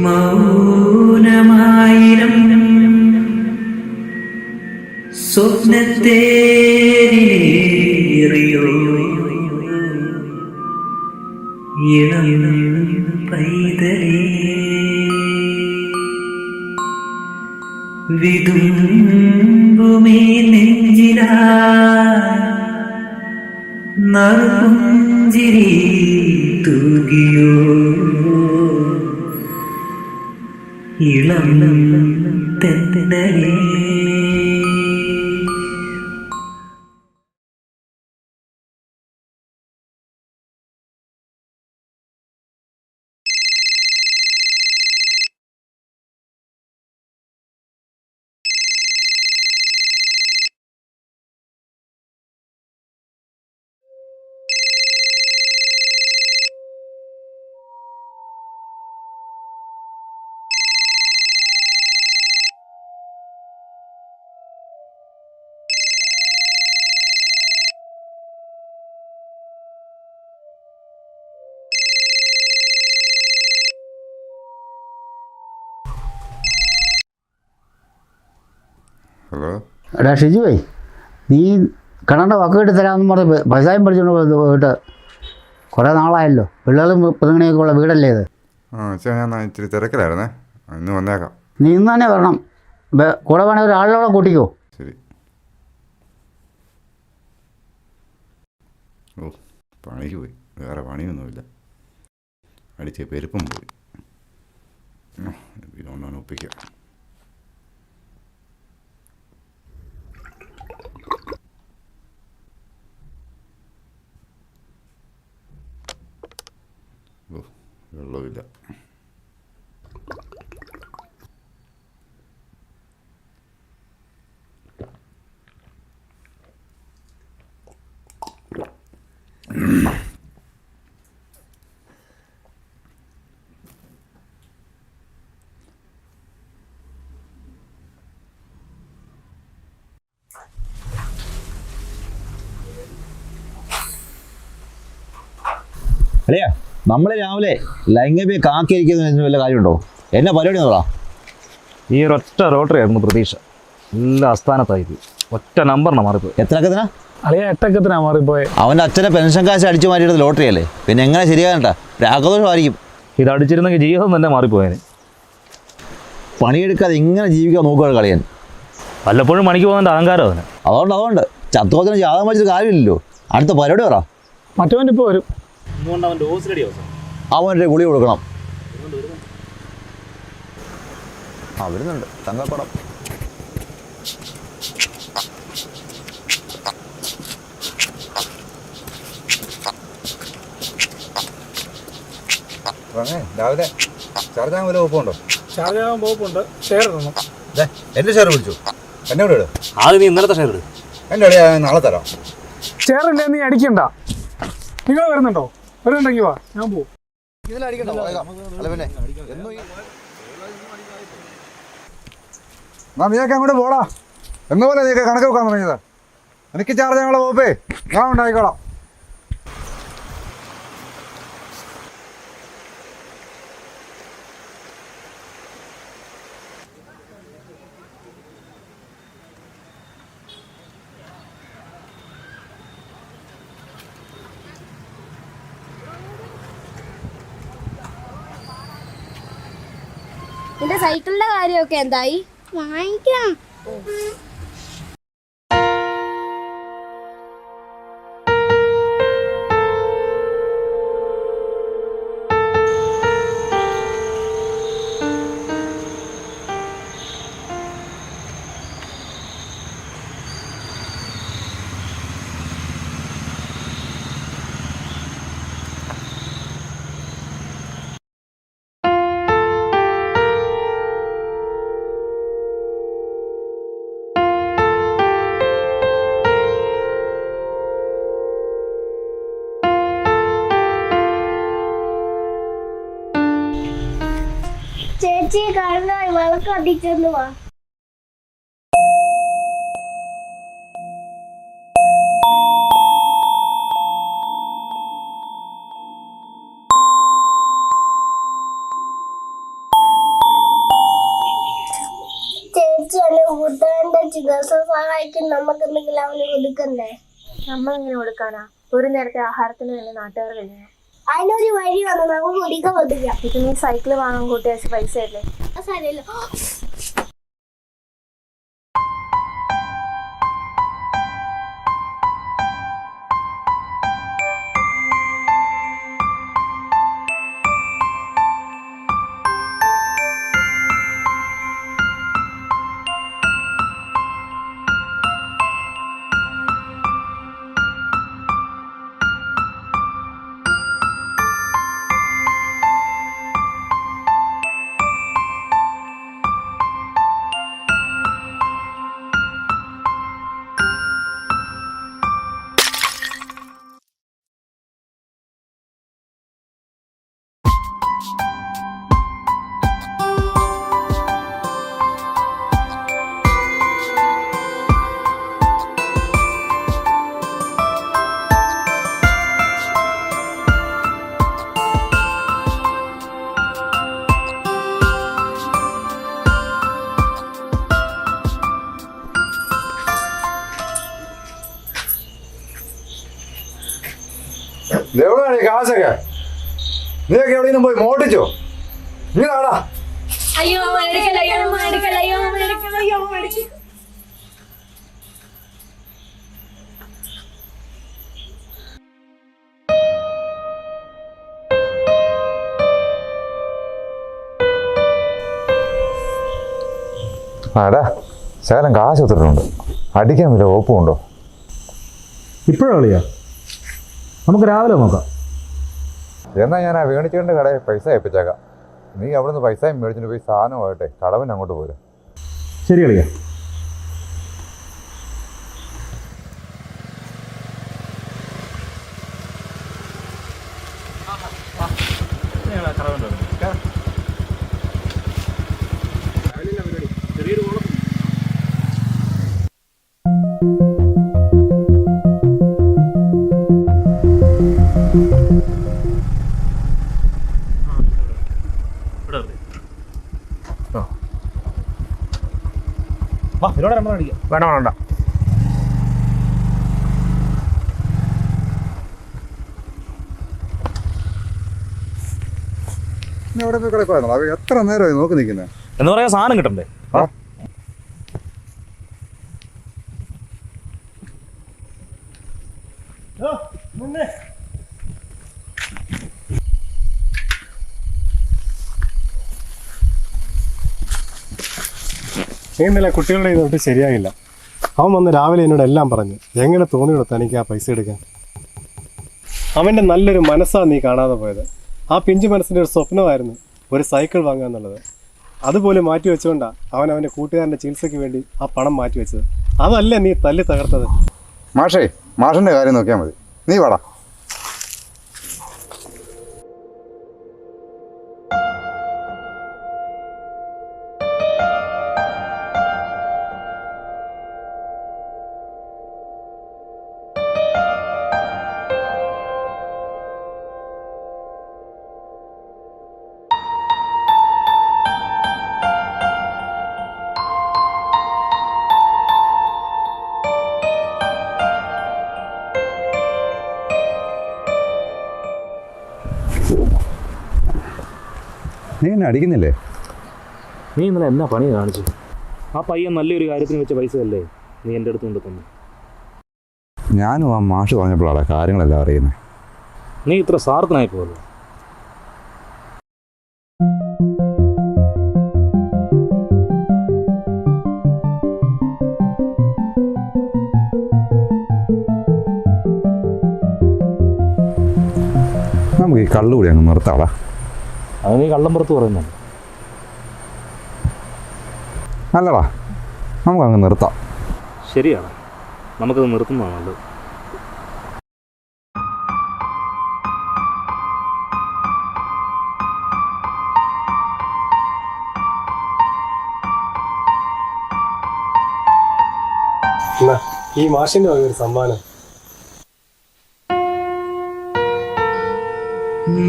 മൗനമായിരം സ്വപ്നത്തേറിയോ ഇളം പൈതലേ വിതുമ്പുമേ നെഞ്ചിലാ നറുപുഞ്ചിരി തൂകിയോ ഇളം തെന്നലേ. ഹലോ, എടാ ഷിജുവേ, നീ കിണറിൻ്റെ വക്ക് കെട്ടി തരാമെന്ന് പറഞ്ഞ് പൈസയും പഠിച്ചുകൊണ്ട് പോയിട്ട് കുറേ നാളായല്ലോ. പിള്ളേരും പിതുങ്ങണിയൊക്കെ ഉള്ള വീടല്ലേ ഇത്? അച്ഛാ ഞാൻ ഇച്ചിരി തിരക്കിലായിരുന്നേ, ഇന്ന് വന്നേക്കാം. നീ ഇന്ന് തന്നെ വരണം. കൂടെ വേണേൽ ഒരാളിലൂടെ കൂട്ടിക്കോ. ശരി. ഓ, പണിക്ക് പോയി, വേറെ പണിയൊന്നുമില്ല. അടിച്ച പെരുപ്പം പോയി. ഇതൊന്നാണ് ഒപ്പിക്കാം. ഓ, വെള്ളമില്ല. അല്ലയാ, നമ്മൾ രാവിലെ ലൈംഗിക കാക്കിയിരിക്കുന്നതിന് വല്ല കാര്യമുണ്ടോ? എന്നെ പരിപാടി നോക്കാം. ഈ ഒരൊറ്റ റോട്ടറി ആയിരുന്നു പ്രതീക്ഷ. എല്ലാ അസ്ഥാനത്തായി ഒറ്റ നമ്പറിനാണ് മാറിപ്പോയി. എത്രക്കത്തിനാ? അളിയ 8 മാറിപ്പോയി. അവൻ്റെ അച്ഛനെ പെൻഷൻ കാശ് അടിച്ചു മാറ്റിയത് ലോട്ടറി അല്ലേ, പിന്നെ എങ്ങനെ ശരിയാകണ്ട? രാഘദോഷമായിരിക്കും. ഇത് അടിച്ചിരുന്നെങ്കിൽ ജീവിതം തന്നെ മാറിപ്പോയേനെ. പണിയെടുക്കാതെ ഇങ്ങനെ ജീവിക്കാൻ നോക്കുകയാണ് കളിയാൻ. വല്ലപ്പോഴും പണിക്ക് പോകുന്നതിൻ്റെ അഹങ്കാരം അതിന്. അതുകൊണ്ട് ചത്തോത്തിന് ജാതകം വെച്ചിട്ട് കാര്യമില്ലല്ലോ. അടുത്ത പരിപാടി പറ. മറ്റവൻ്റെ ഇപ്പോൾ വരും. അവൻ്റെ ഗുളി കൊടുക്കണം. വരുന്നുണ്ട് തങ്കപ്പടം. രാവിലെ ചാർജ് ആകാൻ വല്ല വകുപ്പുണ്ടോ? ചാർജ് ആകാൻ വകുപ്പുണ്ട്. ഷെയർ ഇടണം. എൻ്റെ ഷെയർ വിളിച്ചു. എന്നെ ഇവിടെ ഇട്. ആദ്യം നീ ഇന്നലത്തെ ഷെയർ ഇട്. എൻ്റെ അടിയാ നാളെ തരാം. ഷെയർ ഇല്ലേ നീ അടിക്കണ്ട. നിങ്ങൾ വരുന്നുണ്ടോ? വരുന്നുണ്ടെങ്കിൽ വാ, ഞാൻ പോവും. നീയൊക്കെ അങ്ങോട്ട് പോടാ. എന്നുപോലെ നീയൊക്കെ കണക്ക് വെക്കാൻ തുടങ്ങിയത്. എനിക്ക് ചാർജ് ഞങ്ങളെ വകുപ്പേ ഞാൻ ഉണ്ടായിക്കോളാം. നിന്റെ സൈക്കിളിന്റെ കാര്യമൊക്കെ എന്തായി? വാങ്ങിക്കാം. ചേച്ചി കാണാൻ വിളക്ക് കത്തിച്ചെന്ന് വാ. ചികിത്സ സഹായിക്കും നമുക്ക് എന്തെങ്കിലും അവന് കൊടുക്കണ്ടേ? നമ്മളെങ്ങനെ കൊടുക്കാനാ? ഒരു നേരത്തെ ആഹാരത്തിന് തന്നെ നാട്ടുകാർ കഴിഞ്ഞു. അതിനൊരു വഴി വന്നു, നമുക്ക് കുടിക്കാൻ കൊടുക്കാം. ഇത് നീ സൈക്കിള് വാങ്ങാൻ കൂട്ടി വെച്ച പൈസ അല്ലേ? സാരമില്ല. എവിടെയാണ് ഈ കാശൊക്കെ? നീയൊക്കെ എവിടെയെങ്കിലും പോയി മോട്ടിച്ചോ? നീ ആടാ. അയ്യോ മേടിക്കല. ആടാ, ശകലം കാശ് ഒത്തിട്ടുണ്ട്. അടിക്കാൻ വല്ല ഓപ്പുണ്ടോ? ഇപ്പോഴാ കളിയാ? നമുക്ക് രാവിലെ നോക്കാം. എന്നാൽ ഞാൻ ആ വേണിച്ചേണ്ട കടയിൽ പൈസ ഏൽപ്പിച്ചേക്കാം. നീ അവിടുന്ന് പൈസയും മേടിച്ചിട്ട് പോയി സാധനമായിട്ടെ കടവിന് അങ്ങോട്ട് പോരാ. ശരി കളിയാ. വേണ്ട. എവിടെ പോയി കിടക്കുവായിരുന്നു? അവ എത്ര നേരമായി നോക്കി നിൽക്കുന്നത്? എന്ന് പറയാ സാധനം കിട്ടണ്ടേ? ഇന്നലെ കുട്ടികളുടെ ഇതൊട്ട് ശരിയായില്ല. അവൻ വന്ന് രാവിലെ എന്നോട് എല്ലാം പറഞ്ഞു. എങ്ങനെ തോന്നിയോ തനിക്ക് ആ പൈസ എടുക്കാൻ? അവൻ്റെ നല്ലൊരു മനസ്സാണ് നീ കാണാതെ പോയത്. ആ പിഞ്ചു മനസ്സിൻ്റെ ഒരു സ്വപ്നമായിരുന്നു ഒരു സൈക്കിൾ വാങ്ങുക എന്നുള്ളത്. അതുപോലെ മാറ്റി വെച്ചുകൊണ്ടാണ് അവൻ്റെ കൂട്ടുകാരൻ്റെ ചികിത്സയ്ക്ക് വേണ്ടി ആ പണം മാറ്റി വെച്ചത്. അതല്ലേ നീ തല്ലി തകർത്തത്? മാഷിൻ്റെ കാര്യം നോക്കിയാൽ മതി. നീ വാടാ. നീ എന്നെ അടിക്കുന്നില്ലേ? നീ ഇന്നലെ എന്നാ പണി കാണിച്ചു? ആ പയ്യൻ നല്ലൊരു കാര്യത്തിന് വെച്ച പൈസ അല്ലേ നീ എൻ്റെ അടുത്ത് കൊണ്ട് തന്നു? ഞാനും ആ മാഷ് പറഞ്ഞപ്പോഴാണ് കാര്യങ്ങളെല്ലാം അറിയുന്നത്. നീ ഇത്ര സ്വാർത്ഥനായി പോകല്ലോ. നമുക്ക് ഈ കള്ളുകൂടി അങ്ങ് നിർത്താടാ. അത് നീ കള്ളം പുറത്ത് പറയുന്നു. അല്ലടാ, നമുക്കങ്ങ് നിർത്താം. ശരിയാണ്, നമുക്കത് നിർത്തുന്നതാണ് നല്ലത്. ഈ മാഷിൻ്റെ ഒരു സമ്മാനം.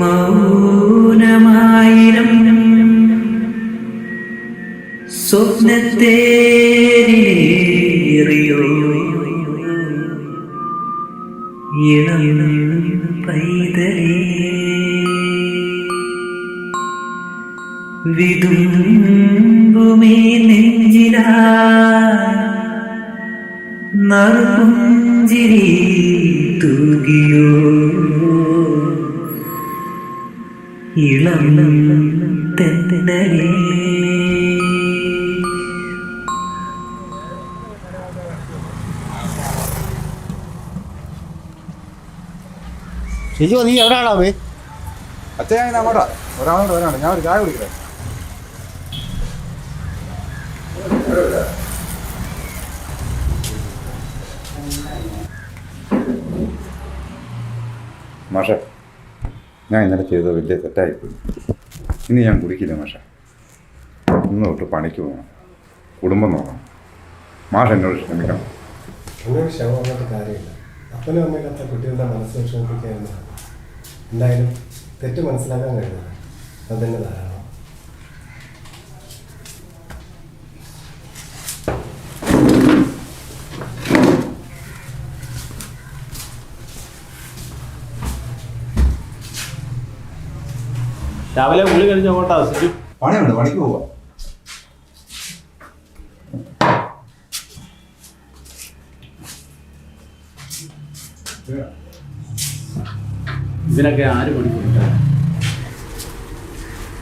മൗനമായിരം സ്വപ്നത്തേരിലേ ഏറിയോ ഇളം പൈതലേ വിതുമ്പുമേ നെഞ്ചിലാ നറുപുഞ്ചിരി തൂകിയോ ഇളം തെന്നലേ ശരിയോ നീ എവിടെയാണോ പോയി? അച്ഛൻ ഞാൻ അങ്ങോട്ടാ ഒരാളോട് വരാണ് ഞാൻ ഒരു ചായ കുടിക്കട്ടെ. മാഷെ, ഞാൻ ഇന്നലെ ചെയ്തത് വലിയ തെറ്റായിപ്പോയി. ഇനി ഞാൻ കുടിക്കില്ല മാഷെ. ഇന്ന് തൊട്ട് പണിക്ക് പോകണം, കുടുംബം നോക്കണം. മാഷ് എന്നോട് ക്ഷമിക്കണം. അങ്ങനെ ക്ഷമ വന്നിട്ട് കാര്യമില്ല. അപ്പനും അമ്മയില്ലാത്ത കുട്ടികളുടെ മനസ്സ് വിഷമിപ്പിക്കാവുന്നതാണ്. എന്തായാലും തെറ്റ് മനസ്സിലാക്കാൻ കഴിയുന്നത് അതന്നെ ധാരാളം. രാവിലെ ഉള്ളി കഴിഞ്ഞ അങ്ങോട്ടാ പണിയുണ്ട്, പണിക്ക് പോവാ. ഇതിനൊക്കെ ആര് പഠിക്കും?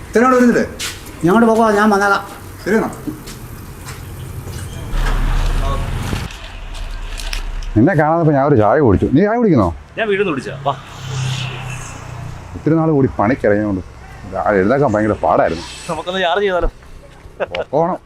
ഇത്രയോട് വരുന്നില്ലേ? ഞങ്ങോട്ട് പോകാം, ഞാൻ വന്നേക്കാം. ശരിയാണോ? നിന്നെ കാണാതെ ഞാൻ ഒരു ചായ കുടിച്ചു. നീ ചായ കുടിക്കുന്നോ? ഞാൻ വീട് കുടിച്ചാ. വാ, ഒത്തിരി നാൾ കൂടി പണിക്കിറങ്ങിയോണ്ട് എഴുതാക്കാൻ ഭയങ്കര പാടായിരുന്നു. നമുക്കൊന്ന് ചാർജ് ചെയ്താലോ? പോകണം.